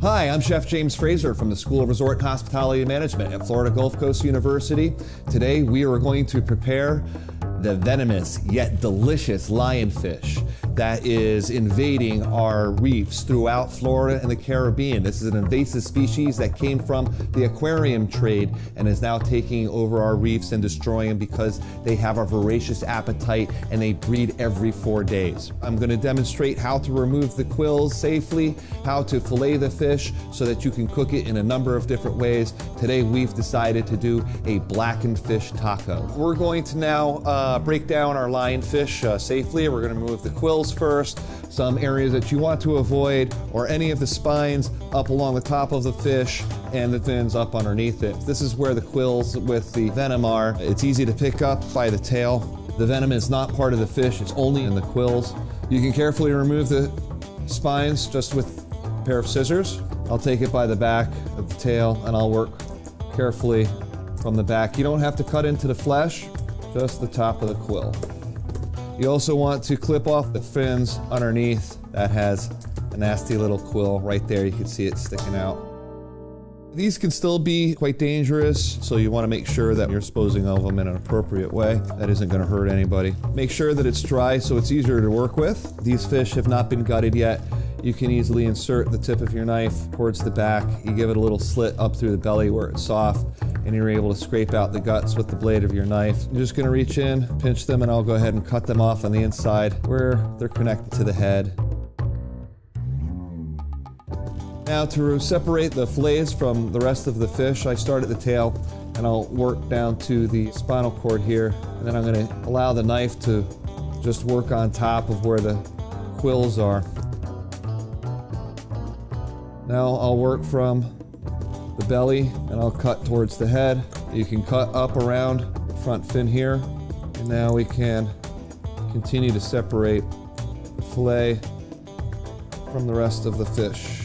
Hi, I'm Chef James Fraser from the School of Resort and Hospitality Management at Florida Gulf Coast University. Today we are going to prepare the venomous yet delicious lionfish that is invading our reefs throughout Florida and the Caribbean. This is an invasive species that came from the aquarium trade and is now taking over our reefs and destroying them because they have a voracious appetite and they breed every 4 days. I'm going to demonstrate how to remove the quills safely, how to fillet the fish so that you can cook it in a number of different ways. Today we've decided to do a blackened fish taco. We're going to now break down our lionfish safely. We're going to remove the quills first, some areas that you want to avoid, or any of the spines up along the top of the fish and the fins up underneath it. This is where the quills with the venom are. It's easy to pick up by the tail. The venom is not part of the fish, it's only in the quills. You can carefully remove the spines just with a pair of scissors. I'll take it by the back of the tail and I'll work carefully from the back. You don't have to cut into the flesh, just the top of the quill. You also want to clip off the fins underneath. That has a nasty little quill right there. You can see it sticking out. These can still be quite dangerous, so you want to make sure that you're disposing of them in an appropriate way. That isn't going to hurt anybody. Make sure that it's dry so it's easier to work with. These fish have not been gutted yet. You can easily insert the tip of your knife towards the back. You give it a little slit up through the belly where it's soft, and you're able to scrape out the guts with the blade of your knife. You're just going to reach in, pinch them, and I'll go ahead and cut them off on the inside where they're connected to the head. Now to separate the fillets from the rest of the fish, I start at the tail and I'll work down to the spinal cord here, and then I'm going to allow the knife to just work on top of where the quills are. Now I'll work from the belly and I'll cut towards the head. You can cut up around the front fin here, and now we can continue to separate the fillet from the rest of the fish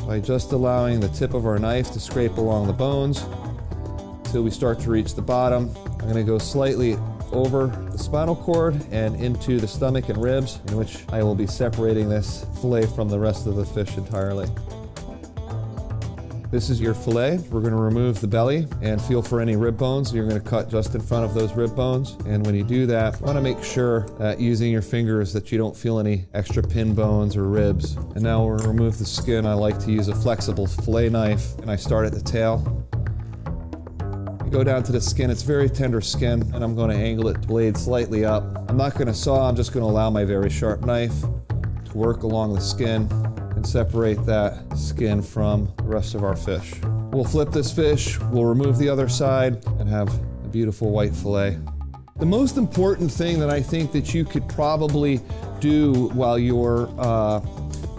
by just allowing the tip of our knife to scrape along the bones until we start to reach the bottom. I'm going to go slightly over the spinal cord and into the stomach and ribs, in which I will be separating this fillet from the rest of the fish entirely. This is your fillet. We're going to remove the belly and feel for any rib bones. You're going to cut just in front of those rib bones. And when you do that, you want to make sure that using your fingers that you don't feel any extra pin bones or ribs. And now we'll remove the skin. I like to use a flexible fillet knife, and I start at the tail. You go down to the skin. It's very tender skin, and I'm going to angle it blade slightly up. I'm not going to saw. I'm just going to allow my very sharp knife to work along the skin and separate that skin from the rest of our fish. We'll flip this fish, we'll remove the other side, and have a beautiful white fillet. The most important thing that I think that you could probably do while you're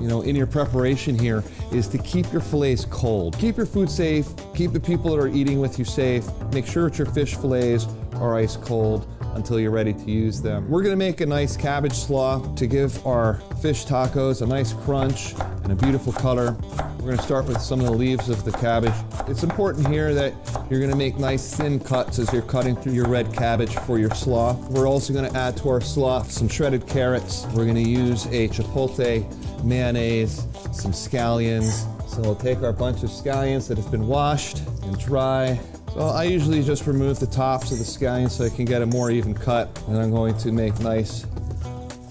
in your preparation here is to keep your fillets cold. Keep your food safe, keep the people that are eating with you safe, make sure that your fish fillets are ice cold until you're ready to use them. We're gonna make a nice cabbage slaw to give our fish tacos a nice crunch and a beautiful color. We're gonna start with some of the leaves of the cabbage. It's important here that you're gonna make nice thin cuts as you're cutting through your red cabbage for your slaw. We're also gonna add to our slaw some shredded carrots. We're gonna use a chipotle mayonnaise, some scallions. So we'll take our bunch of scallions that have been washed and dry. So I usually just remove the tops of the scallions so I can get a more even cut. And I'm going to make nice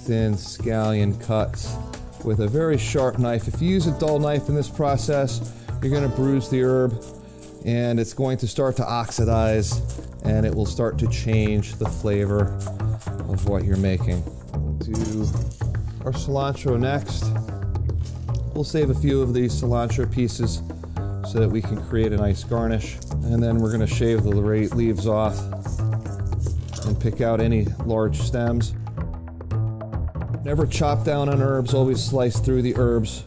thin scallion cuts with a very sharp knife. If you use a dull knife in this process, you're going to bruise the herb and it's going to start to oxidize and it will start to change the flavor of what you're making. Do our cilantro next. We'll save a few of these cilantro pieces so that we can create a nice garnish. And then we're going to shave the leaves off and pick out any large stems. Never chop down on herbs, always slice through the herbs,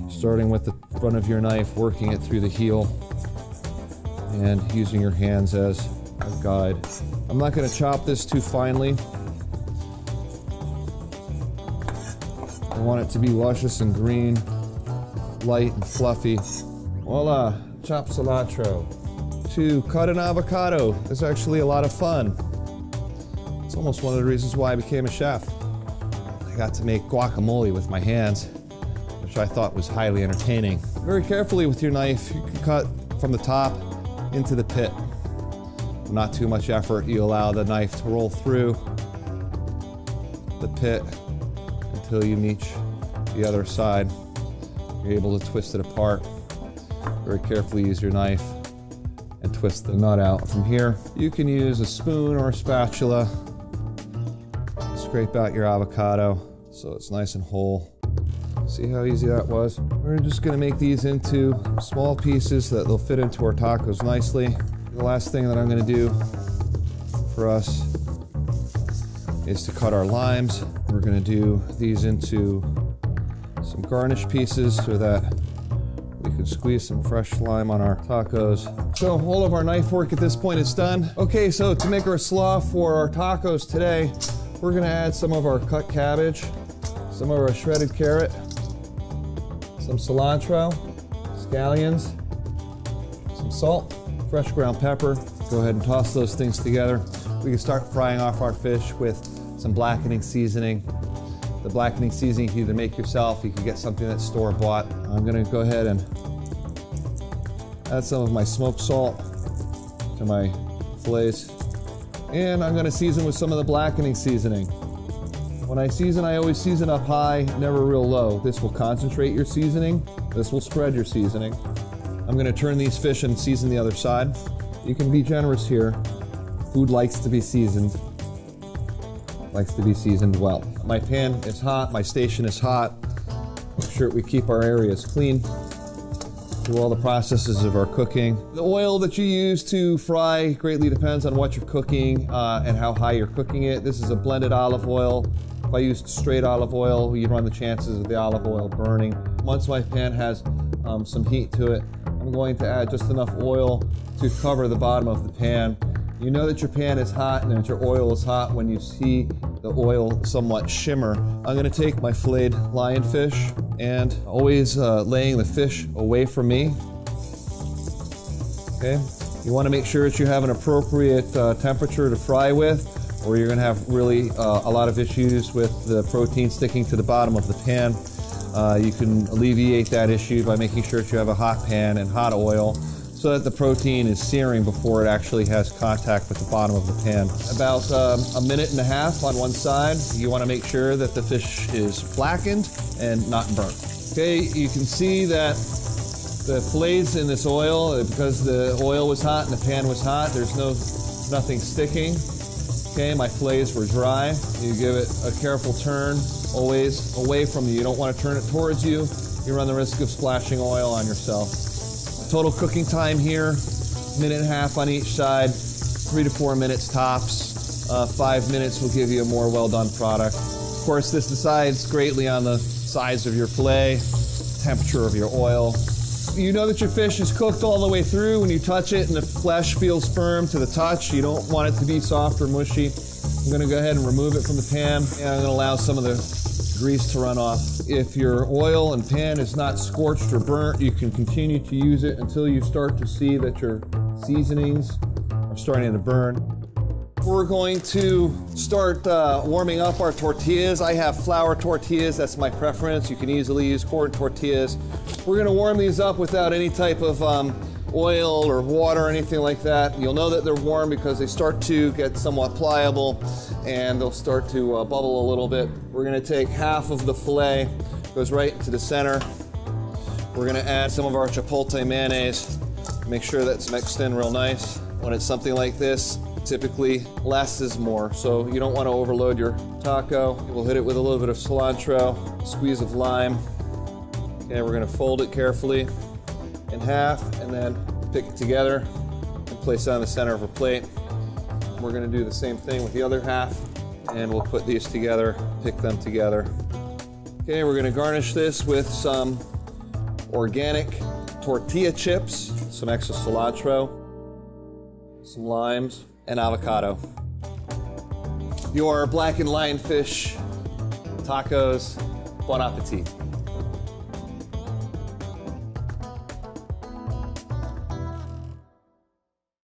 starting with the front of your knife, working it through the heel, and using your hands as a guide. I'm not going to chop this too finely. I want it to be luscious and green, light and fluffy. Voila, chopped cilantro. To cut an avocado is actually a lot of fun. It's almost one of the reasons why I became a chef. I got to make guacamole with my hands, which which I thought was highly entertaining. Very carefully with your knife, you can cut from the top into the pit. Not too much effort. You allow the knife to roll through the pit until you reach the other side. You're able to twist it apart. Very carefully use your knife and twist the nut out. From here, you can use a spoon or a spatula to scrape out your avocado so it's nice and whole. See how easy that was? We're just gonna make these into small pieces that they'll fit into our tacos nicely. The last thing that I'm gonna do for us is to cut our limes. We're gonna do these into some garnish pieces so that we can squeeze some fresh lime on our tacos. So all of our knife work at this point is done. Okay, so to make our slaw for our tacos today, we're gonna add some of our cut cabbage, some of our shredded carrot, some cilantro, scallions, some salt, fresh ground pepper. Go ahead and toss those things together. We can start frying off our fish with some blackening seasoning. The blackening seasoning you can either make yourself, you can get something that's store-bought. I'm gonna go ahead and add some of my smoked salt to my fillets. And I'm gonna season with some of the blackening seasoning. When I season, I always season up high, never real low. This will concentrate your seasoning. This will spread your seasoning. I'm gonna turn these fish and season the other side. You can be generous here. Food likes to be seasoned. Likes to be seasoned well. My pan is hot, my station is hot. Make sure we keep our areas clean. Do all the processes of our cooking. The oil that you use to fry greatly depends on what you're cooking and how high you're cooking it. This is a blended olive oil. If I used straight olive oil, you run the chances of the olive oil burning. Once my pan has some heat to it, I'm going to add just enough oil to cover the bottom of the pan. You know that your pan is hot and that your oil is hot when you see the oil somewhat shimmer. I'm gonna take my filleted lionfish and always laying the fish away from me. Okay, you wanna make sure that you have an appropriate temperature to fry with, or you're gonna have really a lot of issues with the protein sticking to the bottom of the pan. You can alleviate that issue by making sure that you have a hot pan and hot oil, so that the protein is searing before it actually has contact with the bottom of the pan. About a minute and a half on one side. You want to make sure that the fish is blackened and not burnt. Okay, you can see that the fillets in this oil, because the oil was hot and the pan was hot, there's nothing sticking. Okay, my fillets were dry. You give it a careful turn, always away from you. You don't want to turn it towards you. You run the risk of splashing oil on yourself. Total cooking time here, minute and a half on each side, 3 to 4 minutes tops. 5 minutes will give you a more well-done product. Of course, this decides greatly on the size of your fillet, temperature of your oil. You know that your fish is cooked all the way through when you touch it and the flesh feels firm to the touch. You don't want it to be soft or mushy. I'm gonna go ahead and remove it from the pan, and I'm gonna allow some of the grease to run off. If your oil and pan is not scorched or burnt, you can continue to use it until you start to see that your seasonings are starting to burn. We're going to start warming up our tortillas. I have flour tortillas, that's my preference. You can easily use corn tortillas. We're gonna warm these up without any type of oil or water or anything like that. You'll know that they're warm because they start to get somewhat pliable and they'll start to bubble a little bit. We're gonna take half of the fillet, goes right into the center. We're gonna add some of our chipotle mayonnaise. Make sure that's mixed in real nice. When it's something like this, typically less is more, so you don't want to overload your taco. We'll hit it with a little bit of cilantro, squeeze of lime. Okay, we're gonna fold it carefully in half and then pick it together and place it on the center of a plate. We're gonna do the same thing with the other half, and we'll put these together, pick them together. Okay, we're gonna garnish this with some organic tortilla chips, some extra cilantro, some limes, and avocado. Your blackened lionfish tacos. Bon appetit.